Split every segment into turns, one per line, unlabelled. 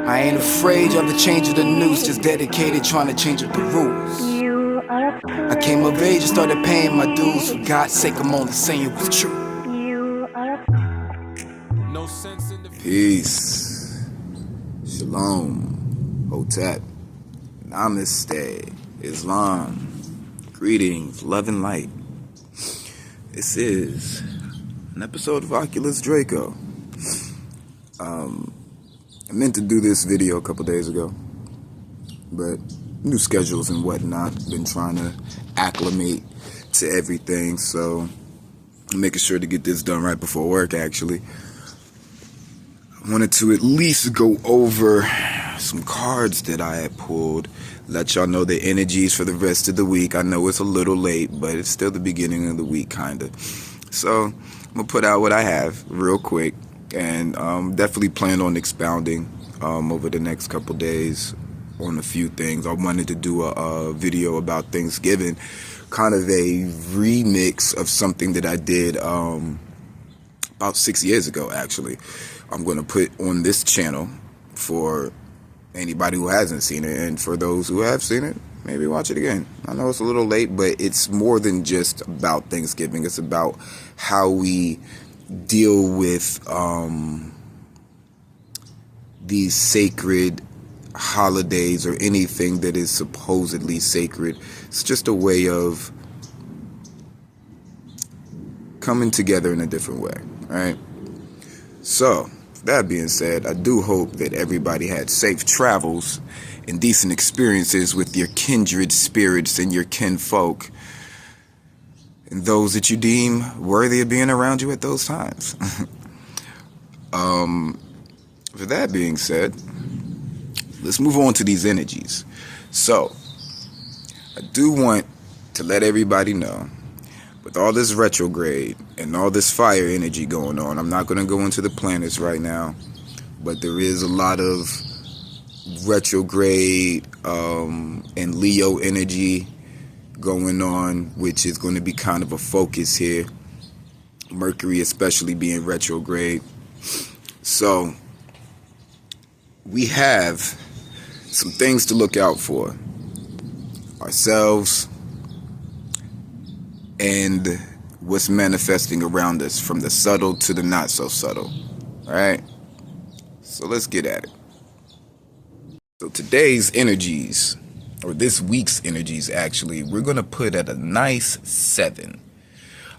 I ain't afraid of the change of the news, just dedicated trying to change up the rules. I came of age and started paying my dues. For God's sake, I'm only saying what's true.
Peace, Shalom, Hotep, Namaste, Islam, greetings, love and light. This is an episode of Oculus Draco. I meant to do this video a couple days ago, but new schedules and whatnot. Been trying to acclimate to everything, so I'm making sure to get this done right before work, actually. I wanted to at least go over some cards that I had pulled, let y'all know the energies for the rest of the week. I know it's a little late, but it's still the beginning of the week, kind of. So I'm going to put out what I have real quick, and definitely plan on expounding over the next couple days on a few things. I wanted to do a video about Thanksgiving, kind of a remix of something that I did about 6 years ago, actually. I'm going to put on this channel for anybody who hasn't seen it, and for those who have seen it, maybe watch it again. I know it's a little late, but it's more than just about Thanksgiving. It's about how we deal with these sacred holidays or anything that is supposedly sacred. It's just a way of coming together in a different way, right? So, that being said, I do hope that everybody had safe travels and decent experiences with your kindred spirits and your kinfolk, and those that you deem worthy of being around you at those times. For that being said, let's move on to these energies. So, I do want to let everybody know, with all this retrograde and all this fire energy going on, I'm not going to go into the planets right now, but there is a lot of retrograde and Leo energy going on, which is going to be kind of a focus here. Mercury especially being retrograde. So, we have some things to look out for ourselves and what's manifesting around us, from the subtle to the not so subtle. All right, so let's get at it. So today's energies, or this week's energies actually, we're going to put at a nice 7.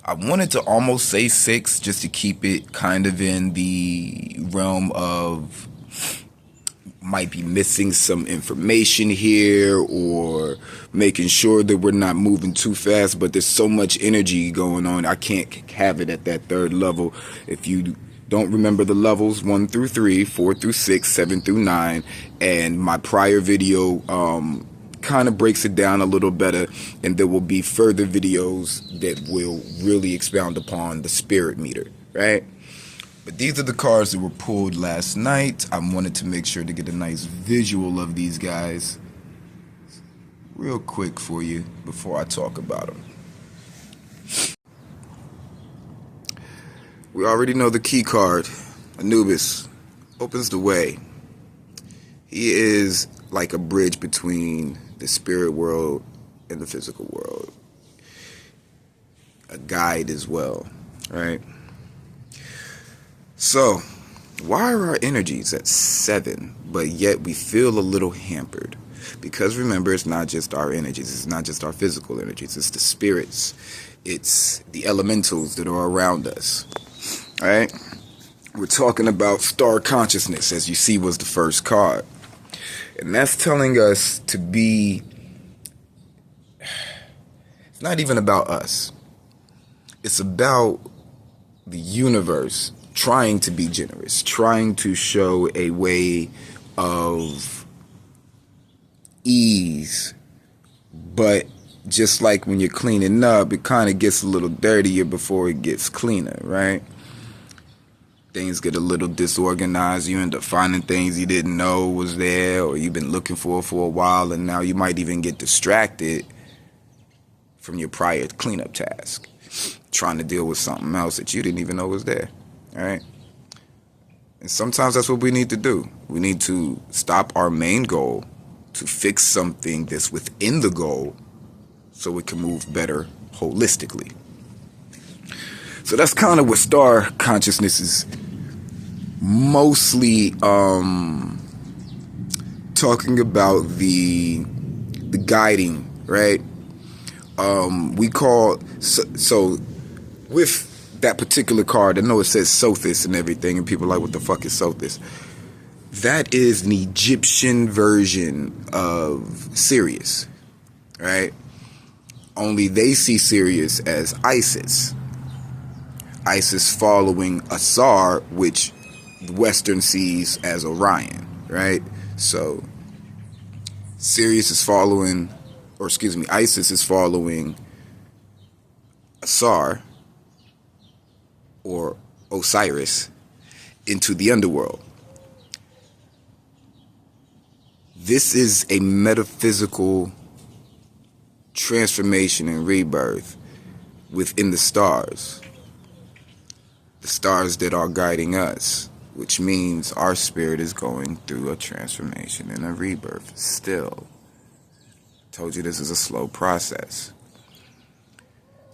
I wanted to almost say 6 just to keep it kind of in the realm of might be missing some information here, or making sure that we're not moving too fast, but there's so much energy going on, I can't have it at that third level. If you don't remember the levels, 1 through 3, 4 through 6, 7 through 9, and my prior video kind of breaks it down a little better, and there will be further videos that will really expound upon the spirit meter, right? But these are the cards that were pulled last night. I wanted to make sure to get a nice visual of these guys real quick for you before I talk about them. We already know the key card. Anubis opens the way. He is like a bridge between the spirit world and the physical world. A guide as well, right? So, why are our energies at 7, but yet we feel a little hampered? Because remember, it's not just our energies, it's not just our physical energies, it's the spirits, it's the elementals that are around us, right? We're talking about star consciousness, as you see was the first card. And that's telling us to be, it's not even about us. It's about the universe trying to be generous, trying to show a way of ease. But just like when you're cleaning up, it kind of gets a little dirtier before it gets cleaner, right? Things get a little disorganized. You end up finding things you didn't know was there, or you've been looking for a while, and now you might even get distracted from your prior cleanup task, trying to deal with something else that you didn't even know was there. All right. And sometimes that's what we need to do. We need to stop our main goal to fix something that's within the goal so we can move better holistically. So that's kind of what star consciousness is mostly talking about, the guiding, right? We call, so with that particular card, I know it says Sothis and everything, and people are like, what the fuck is Sothis? That is an Egyptian version of Sirius, right? Only they see Sirius as Isis. Isis following Asar, which the Western sees as Orion, right? So Sirius is following, or excuse me, Isis is following Asar, or Osiris, into the underworld. This is a metaphysical transformation and rebirth within the stars that are guiding us, which means our spirit is going through a transformation and a rebirth still. I told you this is a slow process.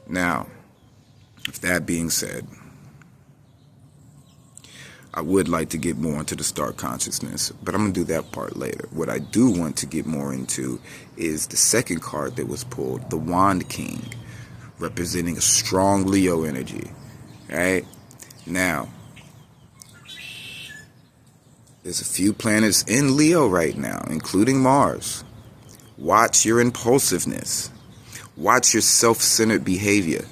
Now, with that being said, I would like to get more into the star consciousness, but I'm going to do that part later. What I do want to get more into is the second card that was pulled, the Wand King, representing a strong Leo energy, right? Now, there's a few planets in Leo right now, including Mars. Watch your impulsiveness. Watch your self-centered behavior,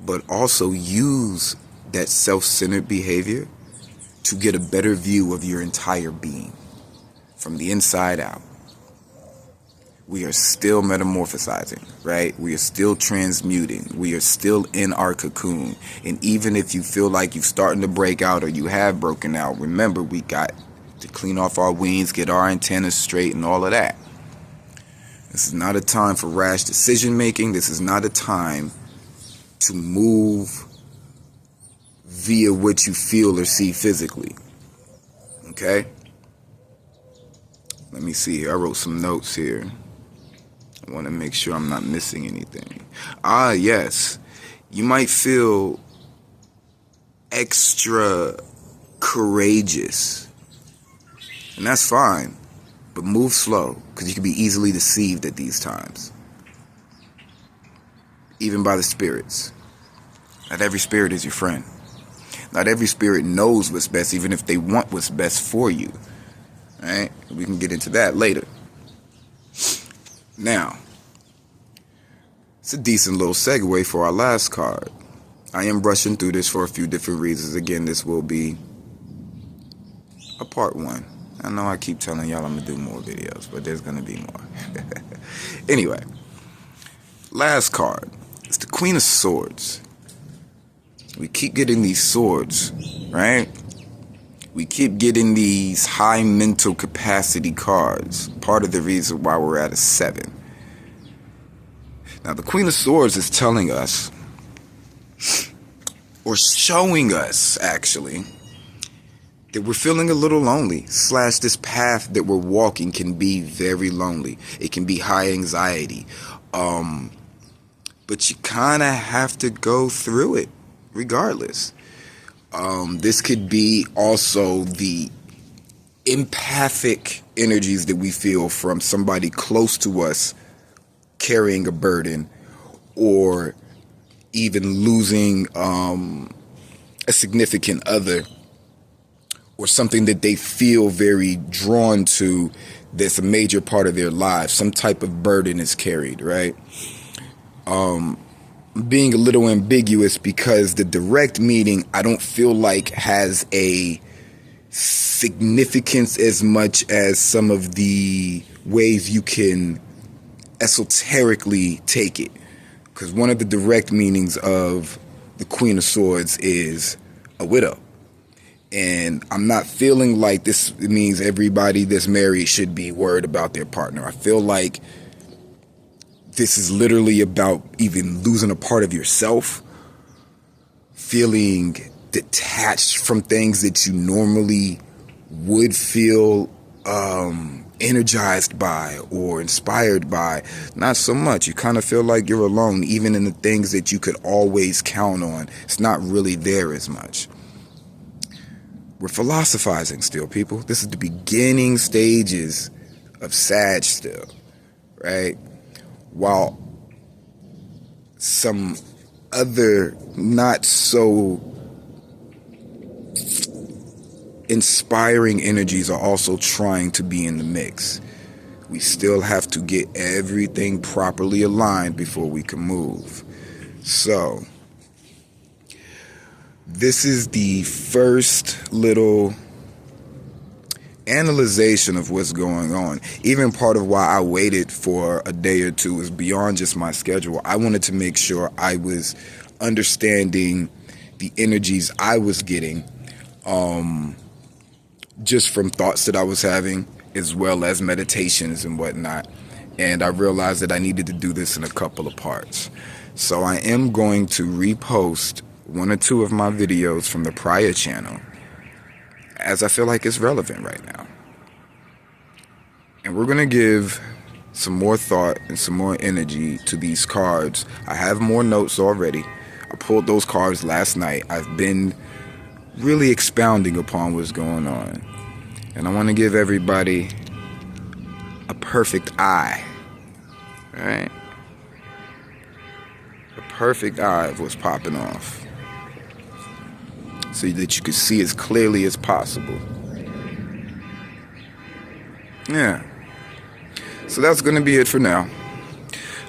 but also use that self-centered behavior to get a better view of your entire being from the inside out. We are still metamorphosizing, right? We are still transmuting. We are still in our cocoon. And even if you feel like you're starting to break out or you have broken out, remember, we got to clean off our wings, get our antennas straight and all of that. This is not a time for rash decision making. This is not a time to move via what you feel or see physically. Okay? Let me see here. I wrote some notes here. I want to make sure I'm not missing anything. Yes. You might feel extra courageous. And that's fine. But move slow, because you can be easily deceived at these times. Even by the spirits. Not every spirit is your friend. Not every spirit knows what's best, even if they want what's best for you. All right? We can get into that later. Now, it's a decent little segue for our last card. I am brushing through this for a few different reasons. Again, this will be a part one. I know I keep telling y'all I'm going to do more videos, but there's going to be more. Anyway, last card. It's the Queen of Swords. We keep getting these swords, right? We keep getting these high mental capacity cards. Part of the reason why we're at a 7. Now, the Queen of Swords is telling us, or showing us, actually, that we're feeling a little lonely, / this path that we're walking can be very lonely. It can be high anxiety. But you kind of have to go through it regardless. This could be also the empathic energies that we feel from somebody close to us carrying a burden, or even losing a significant other, or something that they feel very drawn to that's a major part of their lives. Some type of burden is carried, right? Being a little ambiguous because the direct meaning I don't feel like has a significance as much as some of the ways you can esoterically take it. Because one of the direct meanings of the Queen of Swords is a widow. And I'm not feeling like this means everybody that's married should be worried about their partner. I feel like this is literally about even losing a part of yourself, feeling detached from things that you normally would feel energized by or inspired by. Not so much. You kind of feel like you're alone, even in the things that you could always count on. It's not really there as much. We're philosophizing still, people. This is the beginning stages of Sag still, right? While some other not so inspiring energies are also trying to be in the mix. We still have to get everything properly aligned before we can move. So, this is the first little analyzation of what's going on. Even part of why I waited for a day or two is beyond just my schedule. I wanted to make sure I was understanding the energies I was getting, just from thoughts that I was having, as well as meditations and whatnot. And I realized that I needed to do this in a couple of parts. So I am going to repost one or two of my videos from the prior channel, as I feel like it's relevant right now. And we're going to give some more thought and some more energy to these cards. I have more notes already. I pulled those cards last night. I've been really expounding upon what's going on. And I want to give everybody a perfect eye. Right? A perfect eye of what's popping off, so that you can see as clearly as possible. Yeah. So that's going to be it for now.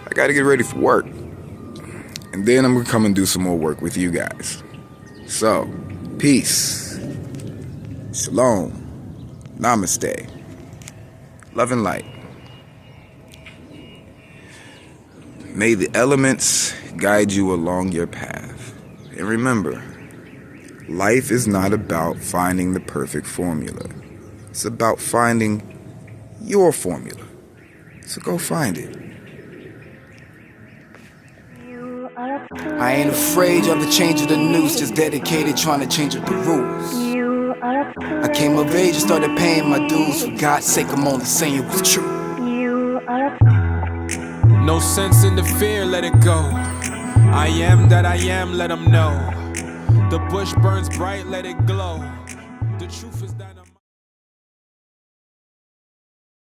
I got to get ready for work. And then I'm going to come and do some more work with you guys. So, peace. Shalom. Namaste. Love and light. May the elements guide you along your path. And remember, life is not about finding the perfect formula. It's about finding your formula. So go find it.
I ain't afraid of the change of the news, just dedicated trying to change up the rules. I came of age and started paying my dues. For God's sake, I'm only saying what's true.
No sense in the fear, let it go. I am that I am, let them know. The bush burns bright, let it glow.